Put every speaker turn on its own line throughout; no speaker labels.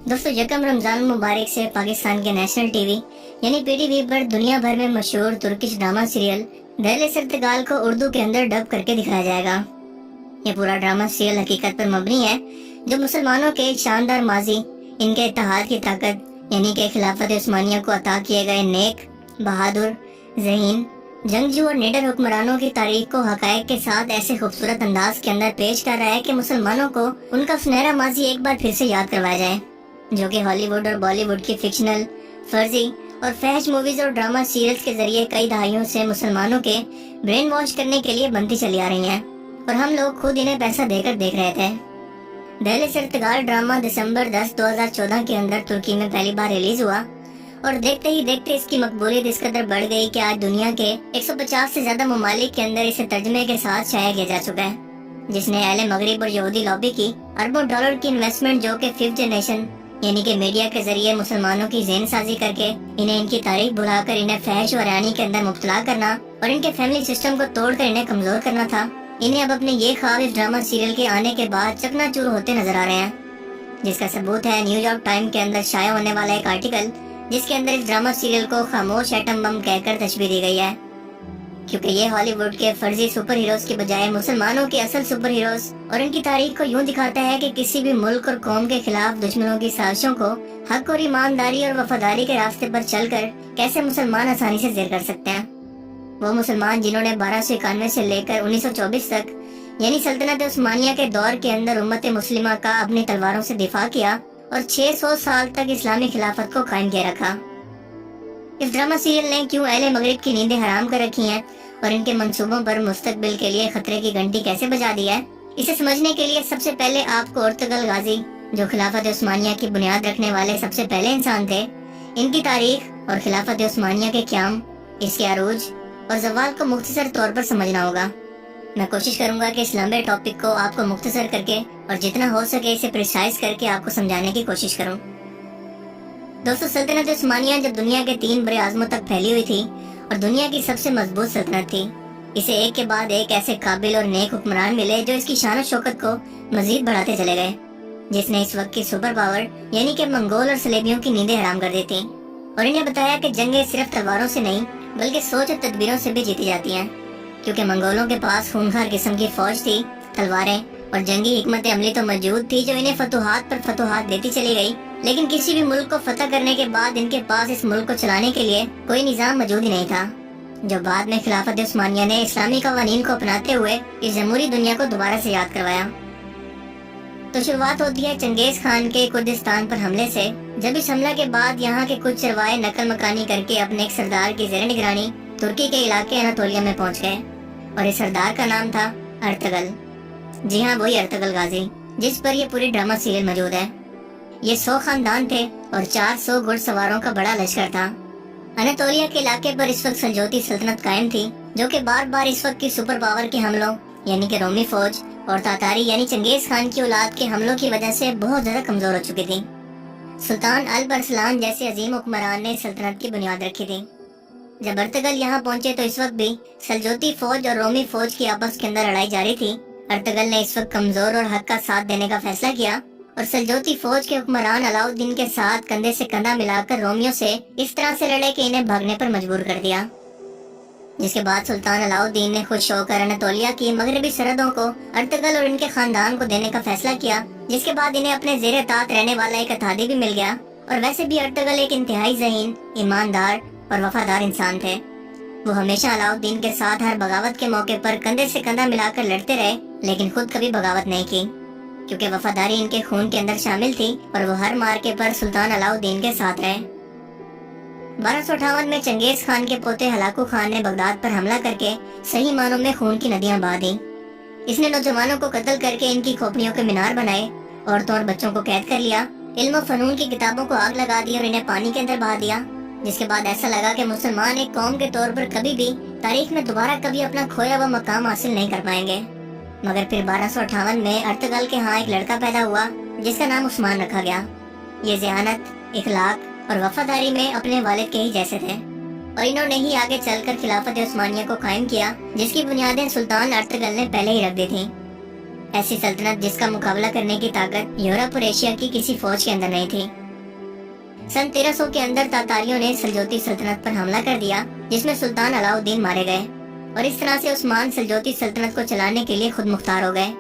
दोस्तों, यकम रमजान मुबारक से पाकिस्तान के नेशनल टीवी यानी पीटीवी पर दुनिया भर में मशहूर तुर्किश ड्रामा सीरियल दहले सरतगाल को उर्दू के अंदर डब करके दिखाया जाएगा। ये पूरा ड्रामा सीरियल हकीकत पर मबनी है, जो मुसलमानों के एक शानदार माजी, इनके इत्तेहाद की ताकत यानी कि खिलाफत उस्मानिया को अता किए गए नेक, बहादुर, ज़हीन, जंगजू और निडर हुक्मरानों की तारीख को हकायक के साथ ऐसे खूबसूरत अंदाज के अंदर पेश कर रहा है कि मुसलमानों को उनका सुनहरा माजी एक बार फिर से याद करवाया जाए, जो कि हॉलीवुड और बॉलीवुड की फिक्शनल, फर्जी और फहश मूवीज और ड्रामा सीरियल्स के जरिए कई दहाइयों से मुसलमानों के ब्रेन वॉश करने के लिए बनती चली आ रही हैं और हम लोग खुद इन्हें पैसा देकर देख रहे थे। दहले सरतगाल ड्रामा दिसंबर 10, 2014 के अंदर तुर्की में पहली बार रिलीज हुआ और देखते ही देखते इसकी मकबूलियत इस कदर बढ़ गई कि आज दुनिया के 150 से ज्यादा ममालिक के अंदर इसे तर्जमे के साथ शाया किया जा चुका है, जिसने अहले मगरिब और यहूदी लॉबी की अरबों डॉलर की इन्वेस्टमेंट, जो कि फिफ्थ जनरेशन यानी कि मीडिया के जरिए मुसलमानों की ज़हन साजी करके इन्हें इनकी तारीख भुलाकर इन्हें फहश और यानी के अंदर मुब्तला करना और इनके फैमिली सिस्टम को तोड़कर इन्हें कमजोर करना था। इन्हें अब अपने ये ख्वाब इस ड्रामा सीरियल के आने के बाद चकनाचूर होते नजर आ रहे हैं, जिसका सबूत है न्यूयॉर्क टाइम के अंदर शाया होने वाला एक आर्टिकल, जिसके अंदर इस ड्रामा सीरियल को खामोश एटम बम कहकर तशबीह दी गई है, क्योंकि ये हॉलीवुड के फर्जी सुपर हीरोज के बजाय मुसलमानों के असल सुपर हीरोज और इनकी तारीख को यूं दिखाता है कि किसी भी मुल्क और कौम के खिलाफ दुश्मनों की साजिशों को हक और ईमानदारी और वफादारी के रास्ते पर चलकर कैसे मुसलमान आसानी से ज़ेर कर सकते हैं। वो मुसलमान जिन्होंने 1291 से लेकर 1924 तक यानी सल्तनत उस्मानिया के दौर के अंदर उम्मत मुस्लिमा का अपनी तलवारों से दिफा किया और 600 साल तक इस्लामी खिलाफत को कायम किया रखा। इस ड्रामा सीरियल ने क्यों अहले मगरिब की नींदें हराम कर रखी हैं और इनके मंसूबों पर मुस्तकबिल के लिए खतरे की घंटी कैसे बजा दी है, इसे समझने के लिए सबसे पहले आपको अर्तुगल गाजी, जो खिलाफत उस्मानिया की बुनियाद रखने वाले सबसे पहले इंसान थे, इनकी तारीख और खिलाफत उस्मानिया के क़याम, इसके अरूज और ज़वाल को मुख्तसर तौर पर समझना होगा। मैं कोशिश करूंगा कि इस लंबे टॉपिक को आपको मुख्तसर करके और जितना हो सके इसे प्रिसाइज करके आपको समझाने की कोशिश करूं। दोस्तों, सल्तनत उस्मानिया जब दुनिया के 3 बड़े आज़मों तक फैली हुई थी और दुनिया की सबसे मजबूत सल्तनत थी, इसे एक के बाद एक ऐसे काबिल और नेक हुक्मरान मिले जो इसकी शान शौकत को मजीद बढ़ाते चले गए, जिसने इस वक्त की सुपर पावर यानी कि मंगोल और सलेबियों की नींदें हराम कर दी थी और इन्हें बताया कि जंगें सिर्फ तलवारों से नहीं बल्कि सोच और तदबीरों से भी जीती जाती हैं, क्योंकि मंगोलों के पास खूंखार किस्म की फौज थी, तलवारें और जंगी हिकमत अमली तो मौजूद थी, जो इन्हें फतुहात पर फतुहात देती चली गई। लेकिन किसी भी मुल्क को फतह करने के बाद इनके पास इस मुल्क को चलाने के लिए कोई निज़ाम मौजूद ही नहीं था, जो बाद में खिलाफत उस्मानिया ने इस्लामी कवानीन को अपनाते हुए इस जमहूरी दुनिया को दोबारा से याद करवाया। तो शुरुआत होती है चंगेज खान के कुर्दिस्तान पर हमले से, जब इस हमला के बाद यहाँ के कुछ चरवाए नकल मकानी करके अपने एक सरदार की ज़ेर निगरानी तुर्की के इलाके अनातोलिया में पहुँच गए और इस सरदार का नाम था अर्तुगल। जी हाँ, वही अर्तुगल गाजी जिस पर यह पूरी ड्रामा सीरियल मौजूद है। ये 100 खानदान थे और 400 घुड़सवारों का बड़ा लश्कर था। अनातोलिया के इलाके पर इस वक्त सल्जोती सल्तनत कायम थी, जो कि बार बार इस वक्त की सुपर पावर के हमलों यानी कि रोमी फौज और तातारी यानी चंगेज खान की औलाद के हमलों की वजह से बहुत ज्यादा कमजोर हो चुकी थी। सुल्तान अल्प अरसलान जैसे अजीम हुक्मरान ने सल्तनत की बुनियाद रखी थी। जब अर्तुगल यहाँ पहुंचे तो इस वक्त भी सल्जोती फौज और रोमी फौज की आपस के अंदर लड़ाई जारी थी। अर्तुगल ने इस वक्त कमजोर और हक का साथ देने का फैसला किया और सल्जोती फौज के हुक्मरान अलाउद्दीन के साथ कंधे से कंधा मिलाकर रोमियों से इस तरह से लड़े कि इन्हें भागने पर मजबूर कर दिया, जिसके बाद सुल्तान अलाउद्दीन ने खुश होकर अनातोलिया की मगरबी सरहदों को अर्तुगल और इनके खानदान को देने का फैसला किया, जिसके बाद इन्हें अपने जेर तात रहने वाला एक अतादी भी मिल गया। और वैसे भी अर्तुगल एक इंतहाई ज़हीन, ईमानदार और वफादार इंसान थे। वो हमेशा अलाउद्दीन के साथ हर बगावत के मौके पर कंधे से कंधा मिलाकर लड़ते रहे, लेकिन खुद कभी बगावत नहीं की, क्योंकि वफादारी इनके खून के अंदर शामिल थी और वो हर मार्के पर सुल्तान अलाउद्दीन के साथ रहे। 1258 में चंगेज खान के पोते हलाकू खान ने बगदाद पर हमला करके सही मानों में खून की नदियां बहा दी। इसने नौजवानों को कत्ल करके इनकी खोपड़ियों के मीनार बनाए, औरतों और बच्चों को कैद कर लिया, इल्म फनून की किताबों को आग लगा दी और इन्हें पानी के अंदर बहा दिया, जिसके बाद ऐसा लगा कि मुसलमान एक कौम के तौर पर कभी भी तारीख में दोबारा कभी अपना खोया हुआ मकाम हासिल नहीं कर पाएंगे। मगर फिर 1258 में अर्तुगल के यहाँ एक लड़का पैदा हुआ जिसका नाम उस्मान रखा गया। ये ज़ियानत, इखलाक और वफादारी में अपने वालिद के ही जैसे थे और इन्होंने ही आगे चलकर खिलाफत उस्मानिया को कायम किया, जिसकी बुनियादें सुल्तान अर्तुगल ने पहले ही रख दी थी। ऐसी सल्तनत जिसका मुकाबला करने की ताकत यूरोप और एशिया की किसी फौज के अंदर नहीं थी। सन 1300 के अंदर तातारियों ने सल्जोती सल्तनत पर हमला कर दिया, जिसमें सुल्तान अलाउद्दीन मारे गए और इस तरह से उस्मान सल्जोती सल्तनत को चलाने के लिए खुद मुख्तार हो गए।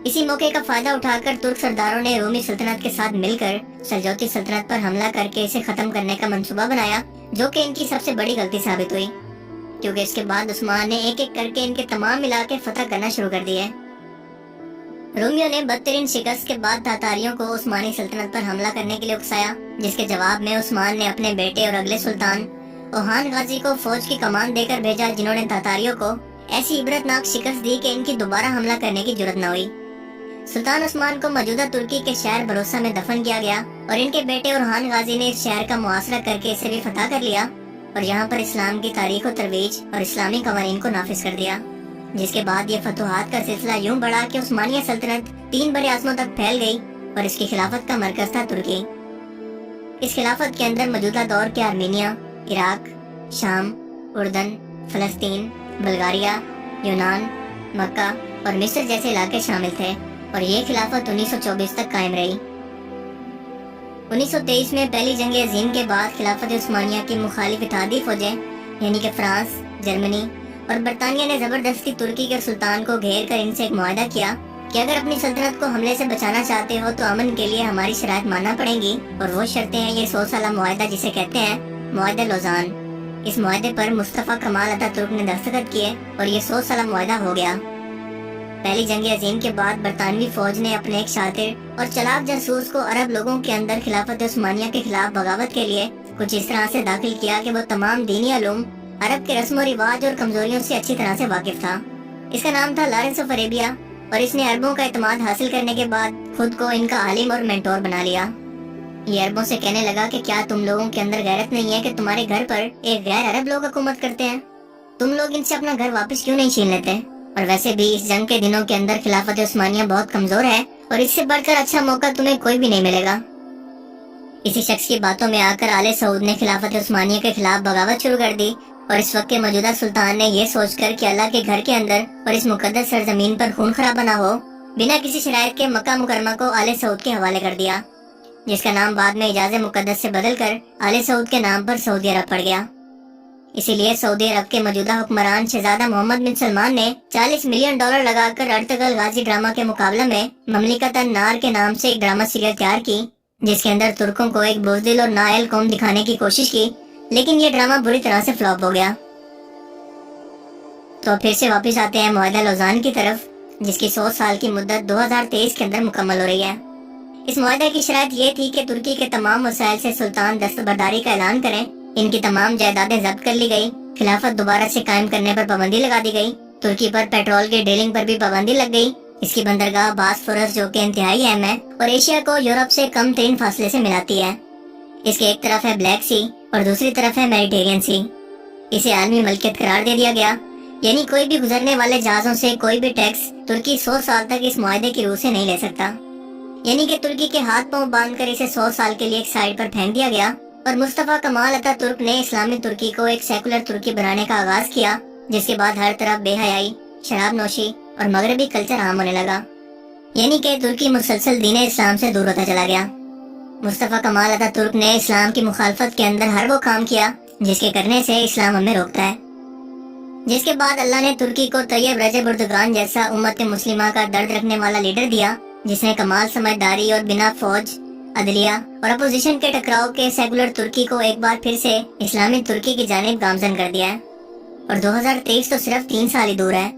इसी मौके का फायदा उठाकर तुर्क सरदारों ने रोमी सल्तनत के साथ मिलकर सल्जोती सल्तनत पर हमला करके इसे खत्म करने का मंसूबा बनाया, जो कि इनकी सबसे बड़ी गलती साबित हुई, क्योंकि इसके बाद उस्मान ने एक एक करके इनके तमाम इलाके फतह करना शुरू कर दिए। रोमियों ने बदतरीन शिकस्त के बाद तातारियों को उस्मानी सल्तनत पर हमला करने के लिए उकसाया, जिसके जवाब में उस्मान ने अपने बेटे और अगले सुल्तान ओहान गाजी को फौज की कमान देकर भेजा, जिन्होंने तातारियों को ऐसी इबरतनाक शिकस्त दी कि इनकी दोबारा हमला करने की जुर्रत न हुई। सुल्तान उस्मान को मौजूदा तुर्की के शहर भरोसा में दफन किया गया और इनके बेटे ओहान गाजी ने इस शहर का मुआसरा करके इसे भी फतह कर लिया और यहाँ पर इस्लाम की तारीख और तरवीज और इस्लामी कवानीन को नाफिज कर दिया। जिसके बाद ये फतुहात का सिलसिला यूं बढ़ा कि उस्मानिया सल्तनत 3 बड़े आज़मों तक फैल गई और इसकी खिलाफत का मरकज था तुर्की। इस खिलाफत के अंदर मौजूदा दौर के आर्मीनिया, इराक, शाम, उर्दन, फलस्तीन, बुल्गारिया, यूनान, मक्का और मिस्र जैसे इलाके शामिल थे और ये खिलाफत 1924 तक कायम रही। 1923 में पहली जंग अजीम के बाद खिलाफत उस्मानिया की मुखालिफ इत्तेहादी फौजें यानी कि फ्रांस, जर्मनी और बरतानिया ने जबरदस्ती तुर्की के सुल्तान को घेर कर इनसे एक मुआहदा किया कि अगर अपनी सल्तनत को हमले से बचाना चाहते हो तो अमन के लिए हमारी शराइत मानना पड़ेंगी, और वो शर्तें हैं ये 100 साला मुआहदा जिसे कहते हैं मुआहदा लोजान। इस मुआहदे पर मुस्तफा कमाल अतातुर्क ने दस्तखत किए और ये 100 साला मुआहदा हो गया। पहली जंग अजीम के बाद बरतानवी फौज ने अपने एक शातिर और चालाक जासूस को अरब लोगों के अंदर खिलाफत उस्मानिया के खिलाफ बगावत के लिए कुछ इस तरह से दाखिल किया कि वो तमाम दीनी उलूम, अरब के रस्म रिवाज और कमजोरियों से अच्छी तरह से वाकिफ था। इसका नाम था लॉरेंस ऑफ अरेबिया और इसने अरबों का इत्मीनान हासिल करने के बाद खुद को इनका आलिम और मेंटोर बना लिया। ये अरबों से कहने लगा कि क्या तुम लोगों के अंदर गैरत नहीं है कि तुम्हारे घर पर एक गैर अरब लोग हुकूमत करते हैं? तुम लोग इनसे अपना घर वापस क्यों नहीं छीन लेते? और वैसे भी इस जंग के दिनों के अंदर खिलाफत उस्मानिया बहुत कमजोर है और इससे बढ़कर अच्छा मौका तुम्हें कोई भी नहीं मिलेगा। इसी शख्स की बातों में आकर आले सऊद ने खिलाफत उस्मानिया के खिलाफ बगावत शुरू कर दी और इस वक्त के मौजूदा सुल्तान ने ये सोचकर कि अल्लाह के घर के अंदर और इस मुकद्दस सरजमीन पर खून खराबा ना हो, बिना किसी शरायत के मक्का मुकरमा को आले सऊद के हवाले कर दिया, जिसका नाम बाद में इजाज़े मुकद्दस से बदलकर आले सऊद के नाम पर सऊदी अरब पड़ गया। इसीलिए सऊदी अरब के मौजूदा हुक्मरान शहजादा मोहम्मद बिन सलमान ने $40 मिलियन लगाकर अर्तगल गाजी ड्रामा के मुकाबले में ममलिकतन नार के नाम से एक ड्रामा सीरियल तैयार की, जिसके अंदर तुर्कों को एक बुज़दिल और नाअहल कौम दिखाने की कोशिश की, लेकिन ये ड्रामा बुरी तरह से फ्लॉप हो गया। तो फिर से वापस आते हैं मुआहदा लोजान की तरफ, जिसकी 100 साल की मुद्दत 2023 के अंदर मुकम्मल हो रही है। इस मुआहदा की शर्त ये थी कि तुर्की के तमाम वसाइल से सुल्तान दस्तबरदारी का ऐलान करें, इनकी तमाम जायदादें जब्त कर ली गई, खिलाफत दोबारा से कायम करने पर पाबंदी लगा दी गई, तुर्की पर पेट्रोल की डीलिंग पर भी पाबंदी लग गई, इसकी बंदरगाह बासफोरस जो कि इंतहाई अहम है और एशिया को यूरोप से कम तरीन फासले से मिलाती है। इसके एक तरफ है ब्लैक सी और दूसरी तरफ है मेडिटेरियन सी। इसे आलमी मलकियत करार दे दिया गया, यानी कोई भी गुजरने वाले जहाजों से कोई भी टैक्स तुर्की 100 साल तक इस मुआहदे की रूह से नहीं ले सकता। यानी कि तुर्की के हाथ पांव बांधकर इसे 100 साल के लिए एक साइड पर फेंक दिया गया और मुस्तफा कमाल अतातुर्क ने इस्लामी तुर्की को एक सेकुलर तुर्की बनाने का आगाज किया, जिसके बाद हर तरफ बेहयाई, शराब नोशी और मगरबी कल्चर आम होने लगा। यानी कि तुर्की मुसलसल दीन इस्लाम से दूर होता चला गया। मुस्तफा कमाल अतातुर्क ने इस्लाम की मुखालफत के अंदर हर वो काम किया जिसके करने से इस्लाम हमें रोकता है। जिसके बाद अल्लाह ने तुर्की को तैयब रजब उर्दगान जैसा उम्मत मुस्लिमा का दर्द रखने वाला लीडर दिया, जिसने कमाल समझदारी और बिना फौज, अदलिया और अपोजिशन के टकराव के सेकुलर तुर्की को एक बार फिर से इस्लामी तुर्की की जानिब गामजन कर दिया है। और 2023 तो सिर्फ 3 साल ही दूर है,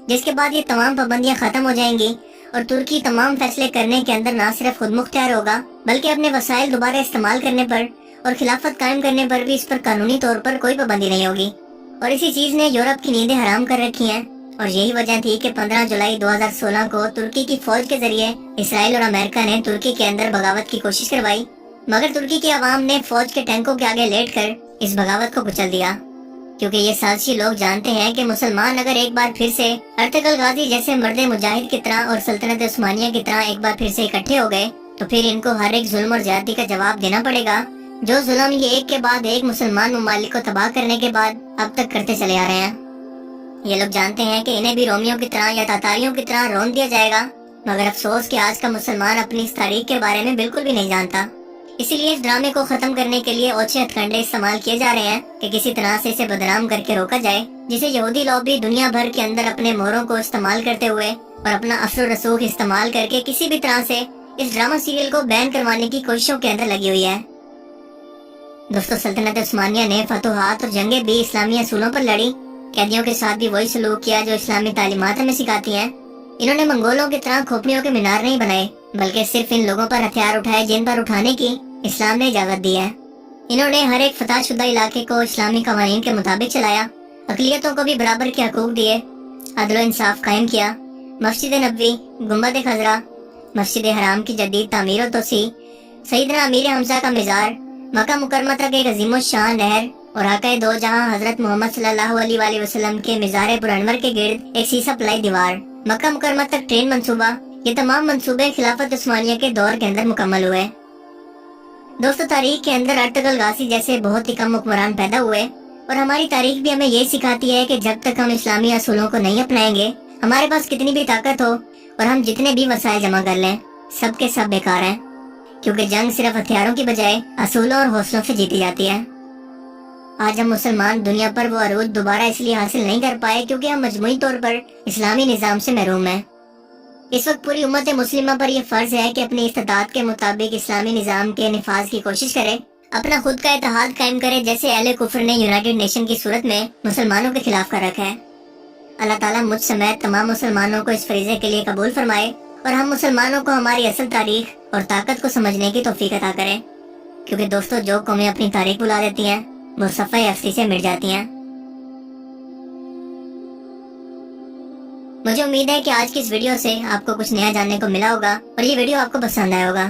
जिसके बाद ये तमाम पाबंदियां खत्म हो जाएंगी और तुर्की तमाम फैसले करने के अंदर न सिर्फ खुद मुख्तियार होगा, बल्कि अपने वसाइल दोबारा इस्तेमाल करने पर और खिलाफत कायम करने पर भी इस पर कानूनी तौर पर कोई पाबंदी नहीं होगी। और इसी चीज ने यूरोप की नींदें हराम कर रखी हैं और यही वजह थी कि 15 जुलाई 2016 को तुर्की की फौज के जरिए इसराइल और अमेरिका ने तुर्की के अंदर बगावत की कोशिश करवाई, मगर तुर्की की आवाम ने फौज के टैंकों के आगे लेटकर इस बगावत को कुचल दिया, क्योंकि ये साजिशी लोग जानते हैं कि मुसलमान अगर एक बार फिर से अर्तगल गाजी जैसे मर्द मुजाहिद की तरह और सल्तनत उस्मानिया की तरह एक बार फिर से इकट्ठे हो गए तो फिर इनको हर एक जुल्म और ज्यादती का जवाब देना पड़ेगा, जो जुल्म ये एक के बाद एक मुसलमान ममालिक को तबाह करने के बाद अब तक करते चले आ रहे हैं। ये लोग जानते हैं कि इन्हें भी रोमियो की तरह या तातारियों की तरह रोन दिया जाएगा, मगर अफसोस कि आज का मुसलमान अपनी इस तारीख के बारे में बिल्कुल भी नहीं जानता। इसीलिए इस ड्रामे को खत्म करने के लिए ओछे हथकंडे इस्तेमाल किए जा रहे हैं कि किसी तरह से इसे बदनाम करके रोका जाए, जिसे यहूदी लॉबी दुनिया भर के अंदर अपने मोहरों को इस्तेमाल करते हुए और अपना असर रसूख इस्तेमाल करके किसी भी तरह से इस ड्रामा सीरियल को बैन करवाने की कोशिशों के अंदर लगी हुई है। दोस्तों, सल्तनत उस्मानिया ने फतुहात और जंगे भी इस्लामी असूलों पर लड़ी, कैदियों के साथ भी वही सलूक किया जो इस्लामी तालीमात हमें सिखाती हैं। इन्होंने मंगोलों की तरह खोपड़ियों के मीनार नहीं बनाए, बल्कि सिर्फ इन लोगों पर हथियार उठाए जिन पर उठाने की इस्लाम ने इजाजत दी है। इन्होंने हर एक फतह शुदा इलाके को इस्लामी कवानीन के मुताबिक चलाया, अकलियतों को भी बराबर के हकूक दिए, अदल इंसाफ कायम किया। मस्जिद नबवी, गुंबद खजरा, मस्जिद हराम की जदीद तामीर और तोसी, सईदना अमीर हमजा का मिजार, मक्का मुकरमा तक एक अजीम शान नहर और आकाए दो जहां हजरत मोहम्मद सल्लल्लाहु अलैहि वसल्लम के मिजार पुरअनवर के गिर्द एक सीसा पलाई दीवार, मक्का मुकरमा तक ट्रेन मंसूबा, ये तमाम मंसूबे खिलाफत उस्मानिया के दौर के अंदर मुकम्मल हुए। दोस्तों, तारीख के अंदर अर्तुगरुल गाजी जैसे बहुत ही कम हुक्मरान पैदा हुए और हमारी तारीख भी हमें ये सिखाती है कि जब तक हम इस्लामी असूलों को नहीं अपनाएंगे, हमारे पास कितनी भी ताकत हो और हम जितने भी वसाइल जमा कर लें, सब के सब बेकार हैं, क्योंकि जंग सिर्फ हथियारों की बजाय असूलों और हौसलों से जीती जाती है। आज हम मुसलमान दुनिया पर वो अरूज दोबारा इसलिए हासिल नहीं कर पाए क्योंकि हम मजमूई तौर पर इस्लामी निज़ाम से महरूम हैं। इस वक्त पूरी उम्मत मुस्लिमा पर यह फर्ज है कि अपनी इस्तिताअत के मुताबिक इस्लामी निज़ाम के निफाज की कोशिश करे, अपना खुद का इत्तेहाद कायम करे, जैसे अहले कुफ्र ने यूनाइटेड नेशन की सूरत में मुसलमानों के खिलाफ कर रखा है। अल्लाह ताला मुझ समेत तमाम मुसलमानों को इस फरीज़े के लिए कबूल फरमाए और हम मुसलमानों को हमारी असल तारीख और ताकत को समझने की तौफीक अता करें, क्योंकि दोस्तों, जो कौमें अपनी तारीख भुला देती हैं वो सफ़े अफ्सी से मिट जाती हैं। मुझे उम्मीद है कि आज की इस वीडियो से आपको कुछ नया जानने को मिला होगा और ये वीडियो आपको पसंद आया होगा।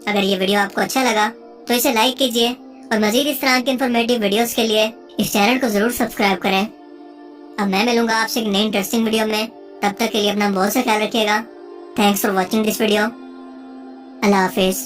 अगर ये वीडियो आपको अच्छा लगा तो इसे लाइक कीजिए और मजीद इस तरह के इन्फॉर्मेटिव वीडियोस के लिए इस चैनल को जरूर सब्सक्राइब करें। अब मैं मिलूंगा आपसे एक नई इंटरेस्टिंग वीडियो में, तब तक के लिए अपना बहुत सा ख्याल रखिएगा। Thanks for watching this video. Allah Hafiz.